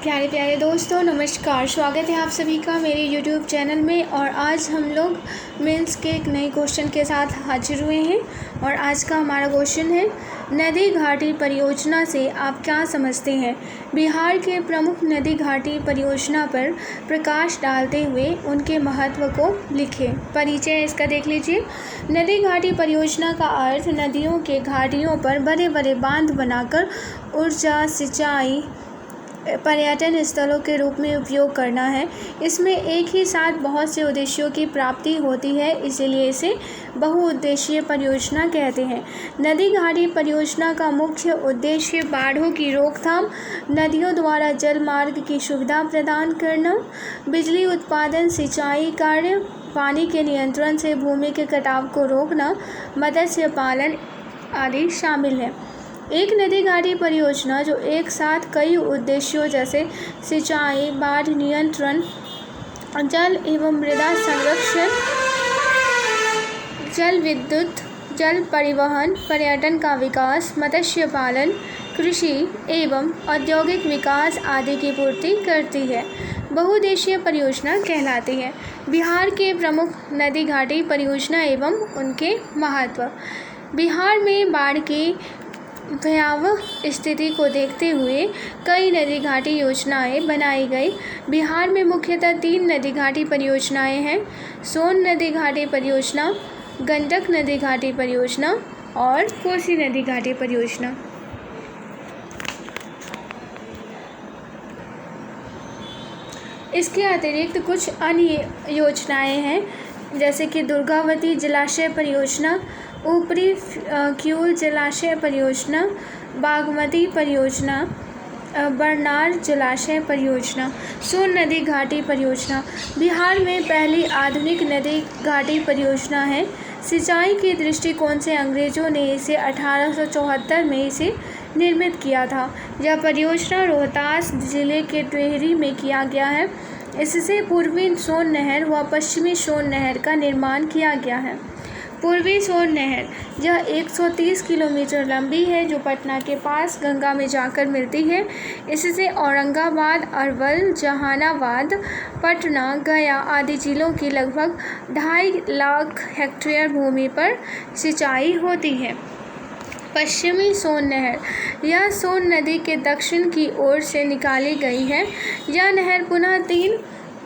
प्यारे प्यारे दोस्तों, नमस्कार। स्वागत है आप सभी का मेरे YouTube चैनल में। और आज हम लोग मेंस के एक नए क्वेश्चन के साथ हाजिर हुए हैं। और आज का हमारा क्वेश्चन है, नदी घाटी परियोजना से आप क्या समझते हैं? बिहार के प्रमुख नदी घाटी परियोजना पर प्रकाश डालते हुए उनके महत्व को लिखें। परिचय इसका देख लीजिए। नदी घाटी परियोजना का अर्थ नदियों के घाटियों पर बड़े बड़े बांध बनाकर ऊर्जा, सिंचाई, पर्यटन स्थलों के रूप में उपयोग करना है। इसमें एक ही साथ बहुत से उद्देश्यों की प्राप्ति होती है, इसीलिए इसे बहुउद्देशीय परियोजना कहते हैं। नदी घाटी परियोजना का मुख्य उद्देश्य बाढ़ों की रोकथाम, नदियों द्वारा जल मार्ग की सुविधा प्रदान करना, बिजली उत्पादन, सिंचाई कार्य, पानी के नियंत्रण से भूमि के कटाव को रोकना, मत्स्य पालन आदि शामिल है। एक नदी घाटी परियोजना जो एक साथ कई उद्देश्यों जैसे सिंचाई, बाढ़ नियंत्रण, जल एवं मृदा संरक्षण, जल विद्युत, जल परिवहन, पर्यटन का विकास, मत्स्य पालन, कृषि एवं औद्योगिक विकास आदि की पूर्ति करती है, बहुउद्देशीय परियोजना कहलाती है। बिहार के प्रमुख नदी घाटी परियोजना एवं उनके महत्व। बिहार में बाढ़ की भयावह स्थिति को देखते हुए कई नदी घाटी योजनाएं बनाई गई। बिहार में मुख्यतः 3 नदी घाटी परियोजनाएं हैं: सोन नदी घाटी परियोजना, गंडक नदी घाटी परियोजना और कोसी नदी घाटी परियोजना। इसके अतिरिक्त कुछ अन्य योजनाएं हैं, जैसे कि दुर्गावती जलाशय परियोजना, ऊपरी क्यूल जलाशय परियोजना, बागमती परियोजना, बरनार जलाशय परियोजना। सोन नदी घाटी परियोजना बिहार में पहली आधुनिक नदी घाटी परियोजना है। सिंचाई के दृष्टिकोण से अंग्रेजों ने इसे 1874 में इसे निर्मित किया था। यह परियोजना रोहतास जिले के टेहरी में किया गया है। इससे पूर्वी सोन नहर व पश्चिमी सोन नहर का निर्माण किया गया है। पूर्वी सोन नहर यह 130 किलोमीटर लंबी है, जो पटना के पास गंगा में जाकर मिलती है। इससे औरंगाबाद, अरवल, जहानाबाद, पटना, गया आदि जिलों की लगभग 2.5 लाख हेक्टेयर भूमि पर सिंचाई होती है। पश्चिमी सोन नहर यह सोन नदी के दक्षिण की ओर से निकाली गई है। यह नहर पुनः 3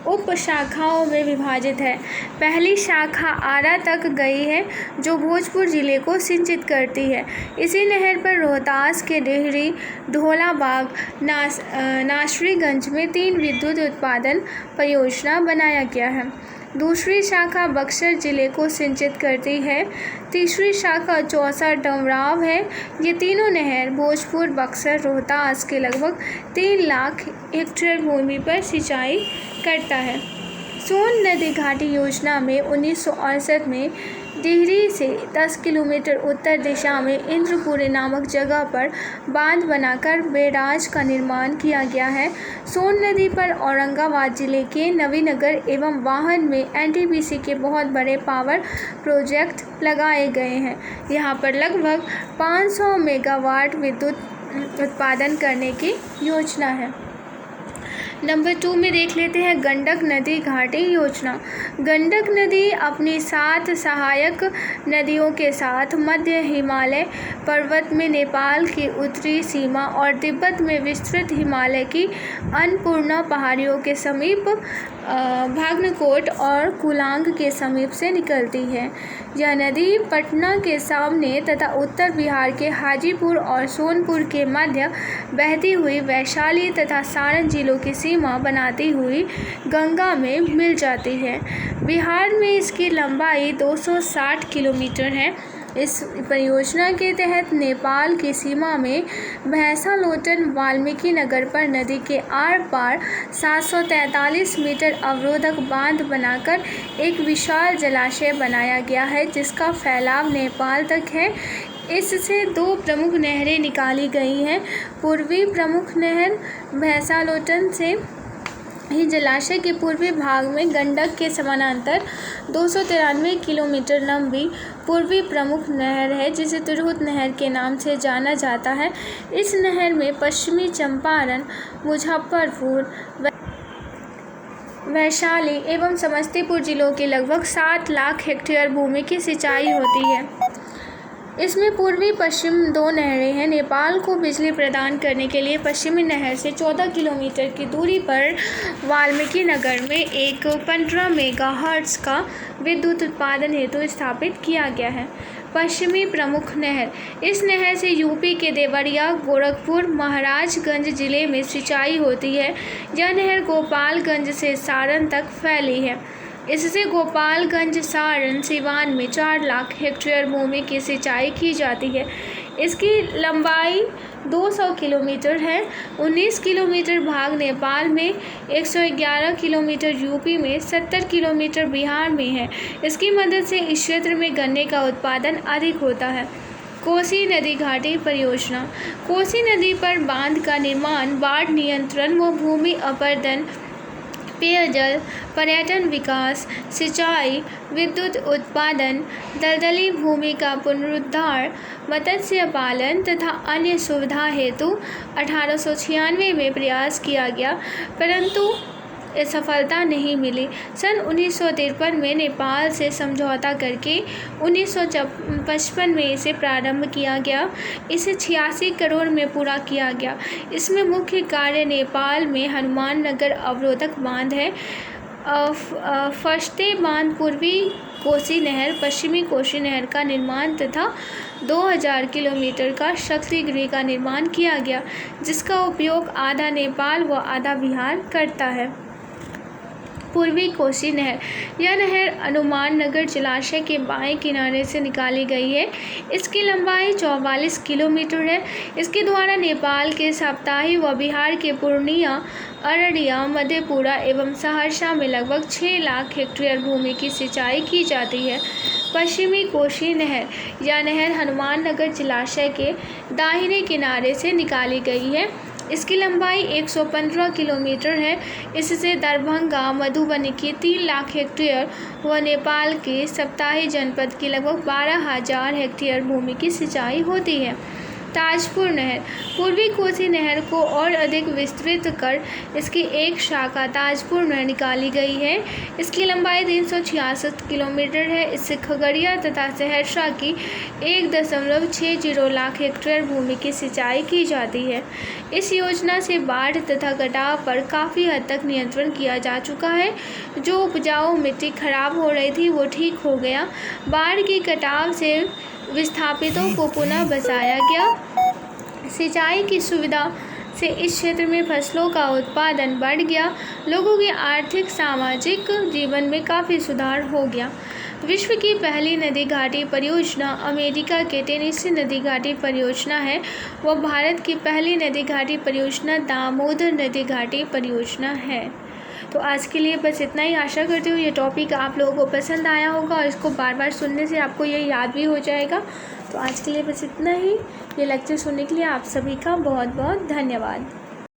उप शाखाओं में विभाजित है। पहली शाखा आरा तक गई है, जो भोजपुर जिले को सिंचित करती है। इसी नहर पर रोहतास के डेहरी, ढोलाबाग, नासरीगंज में 3 विद्युत उत्पादन परियोजना बनाया गया है। दूसरी शाखा बक्सर जिले को सिंचित करती है। तीसरी शाखा चौसा डमराव है। ये तीनों नहर भोजपुर, बक्सर, रोहतास के लगभग 3 लाख हेक्टेयर भूमि पर सिंचाई करता है। सोन नदी घाटी योजना में 1968 में डिहरी से 10 किलोमीटर उत्तर दिशा में इंद्रपुरी नामक जगह पर बांध बनाकर बैराज का निर्माण किया गया है। सोन नदी पर औरंगाबाद जिले के नवीनगर एवं वाहन में एनटीपीसी के बहुत बड़े पावर प्रोजेक्ट लगाए गए हैं। यहाँ पर लगभग 500 मेगावाट विद्युत उत्पादन करने की योजना है। नंबर 2 में देख लेते हैं गंडक नदी घाटी योजना। गंडक नदी अपनी 7 सहायक नदियों के साथ मध्य हिमालय पर्वत में नेपाल की उत्तरी सीमा और तिब्बत में विस्तृत हिमालय की अन्नपूर्णा पहाड़ियों के समीप, भागलकोट और कुलांग के समीप से निकलती है। यह नदी पटना के सामने तथा उत्तर बिहार के हाजीपुर और सोनपुर के मध्य बहती हुई वैशाली तथा सारण जिलों की सीमा बनाती हुई गंगा में मिल जाती है। बिहार में इसकी लंबाई 260 किलोमीटर है। इस परियोजना के तहत नेपाल की सीमा में भैंसालोटन वाल्मीकि नगर पर नदी के आर पार 743 मीटर अवरोधक बांध बनाकर एक विशाल जलाशय बनाया गया है, जिसका फैलाव नेपाल तक है। इससे 2 प्रमुख नहरें निकाली गई हैं। पूर्वी प्रमुख नहर भैंसालोटन से ही जलाशय के पूर्वी भाग में गंडक के समानांतर 293 किलोमीटर लंबी पूर्वी प्रमुख नहर है, जिसे तिरहुत नहर के नाम से जाना जाता है। इस नहर में पश्चिमी चंपारण, मुजफ्फरपुर, वैशाली एवं समस्तीपुर जिलों के लगभग 7 लाख हेक्टेयर भूमि की सिंचाई होती है। इसमें पूर्वी पश्चिम 2 नहरें हैं। नेपाल को बिजली प्रदान करने के लिए पश्चिमी नहर से 14 किलोमीटर की दूरी पर वाल्मीकि नगर में एक 15 मेगाहर्ट्ज का विद्युत उत्पादन हेतु स्थापित किया गया है। पश्चिमी प्रमुख नहर, इस नहर से यूपी के देवरिया, गोरखपुर, महाराजगंज जिले में सिंचाई होती है। यह नहर गोपालगंज से सारण तक फैली है। इससे गोपालगंज, सारण, सिवान में 4 लाख हेक्टेयर भूमि की सिंचाई की जाती है। इसकी लंबाई 200 किलोमीटर है। 19 किलोमीटर भाग नेपाल में, 111 किलोमीटर यूपी में, 70 किलोमीटर बिहार में है। इसकी मदद से इस क्षेत्र में गन्ने का उत्पादन अधिक होता है। कोसी नदी घाटी परियोजना, कोसी नदी पर बांध का निर्माण बाढ़ नियंत्रण व भूमि अपर्दन, पेयजल, पर्यटन विकास, सिंचाई, विद्युत उत्पादन, दलदली भूमि का पुनरुद्धार, मत्स्य पालन तथा अन्य सुविधा हेतु 1896 में प्रयास किया गया, परंतु सफलता नहीं मिली। सन 1953 में नेपाल से समझौता करके 1955 में इसे प्रारंभ किया गया। इसे 86 करोड़ में पूरा किया गया। इसमें मुख्य कार्य नेपाल में हनुमाननगर अवरोधक बांध है, फश्ते बांध, पूर्वी कोसी नहर, पश्चिमी कोसी नहर का निर्माण तथा 2000 किलोमीटर का शक्ति गृह का निर्माण किया गया, जिसका उपयोग आधा नेपाल व आधा बिहार करता है। पूर्वी कोसी नहर, यह नहर हनुमाननगर जलाशय के बाएं किनारे से निकाली गई है। इसकी लंबाई 44 किलोमीटर है। इसके द्वारा नेपाल के सप्ताही व बिहार के पूर्णिया, अररिया, मधेपुरा एवं सहरसा में लगभग 6 लाख हेक्टेयर भूमि की सिंचाई की जाती है। पश्चिमी कोसी नहर, यह नहर हनुमाननगर जलाशय के दाहिने किनारे से निकाली गई है। इसकी लंबाई 115 किलोमीटर है। इससे दरभंगा, मधुबनी की 3 लाख हेक्टेयर व नेपाल के सप्ताही जनपद की लगभग 12,000 हेक्टेयर भूमि की सिंचाई होती है। ताजपुर नहर, पूर्वी कोसी नहर को और अधिक विस्तृत कर इसकी एक शाखा ताजपुर नहर निकाली गई है। इसकी लंबाई 366 किलोमीटर है। इससे खगड़िया तथा सहरसा की 1.60 लाख हेक्टेयर भूमि की सिंचाई की जाती है। इस योजना से बाढ़ तथा कटाव पर काफ़ी हद तक नियंत्रण किया जा चुका है। जो उपजाऊ मिट्टी खराब हो रही थी वो ठीक हो गया। बाढ़ की कटाव से विस्थापितों को पुनः बसाया गया। सिंचाई की सुविधा से इस क्षेत्र में फसलों का उत्पादन बढ़ गया। लोगों के आर्थिक सामाजिक जीवन में काफ़ी सुधार हो गया। विश्व की पहली नदी घाटी परियोजना अमेरिका के टेनेसी नदी घाटी परियोजना है। वह भारत की पहली नदी घाटी परियोजना दामोदर नदी घाटी परियोजना है। तो आज के लिए बस इतना ही। आशा करती हूँ ये टॉपिक आप लोगों को पसंद आया होगा और इसको बार बार सुनने से आपको ये याद भी हो जाएगा। तो आज के लिए बस इतना ही। ये लेक्चर सुनने के लिए आप सभी का बहुत बहुत धन्यवाद।